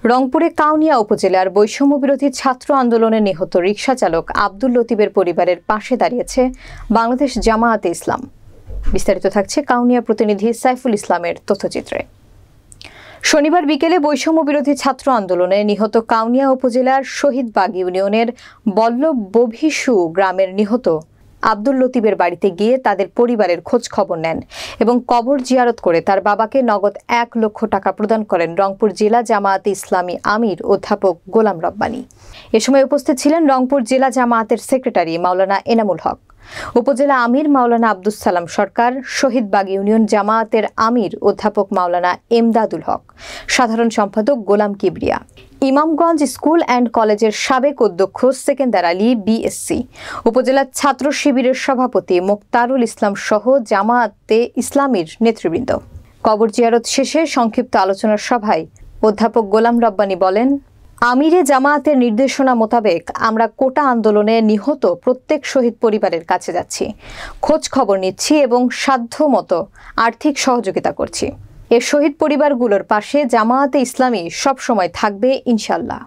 রংপুরে কাউনিয়া উপজেলার বৈষম্য বিরোধী ছাত্র আন্দোলনে নিহত রিকশা চালক আব্দুল লতিফের পরিবারের পাশে দাঁড়িয়েছে বাংলাদেশ জামায়াতে ইসলাম। বিস্তারিত থাকছে কাউনিয়া প্রতিনিধি সাইফুল ইসলামের তথ্যচিত্রে। শনিবার বিকেলে বৈষম্য বিরোধী ছাত্র আন্দোলনে নিহত কাউনিয়া উপজেলার শহীদবাগ ইউনিয়নের বল্লভ বভিসু গ্রামের নিহত আব্দুল লতিফের বাড়িতে গিয়ে তাদের পরিবারের খোঁজ খবর নেন এবং কবর জিয়ারত করে তার বাবাকে নগদ ১ লক্ষ টাকা প্রদান করেন রংপুর জেলা জামায়াতে ইসলামী আমির অধ্যাপক গোলাম রব্বানী। এ সময় উপস্থিত ছিলেন রংপুর জেলা জামায়াতের সেক্রেটারি মাওলানা এনামুল হক, উপজেলা আমির মাওলানা আব্দুস সালাম সরকার, শহীদবাগ ইউনিয়ন জামায়াতের আমির অধ্যাপক মাওলানা এমদাদুল হক, সাধারণ সম্পাদক গোলাম কিবরিয়া, ইমামগঞ্জ স্কুল অ্যান্ড কলেজের সাবেক অধ্যক্ষ সেকেন্দার আলী বিএসসি, উপজেলা ছাত্র শিবিরের সভাপতি মোক্তারুল ইসলাম সহ জামায়াতে ইসলামীর নেতৃবৃন্দ। কবর জিয়ারত শেষে সংক্ষিপ্ত আলোচনার সভায় অধ্যাপক গোলাম রব্বানী বলেন, আমিরে জামায়াতের নির্দেশনা মোতাবেক আমরা কোটা আন্দোলনে নিহত প্রত্যেক শহীদ পরিবারের কাছে যাচ্ছি, খোঁজ খবর নিচ্ছি এবং সাধ্যমতো আর্থিক সহযোগিতা করছি। এ শহীদ পরিবারগুলোর পাশে জামায়াতে ইসলামী সবসময় থাকবে ইনশাআল্লাহ।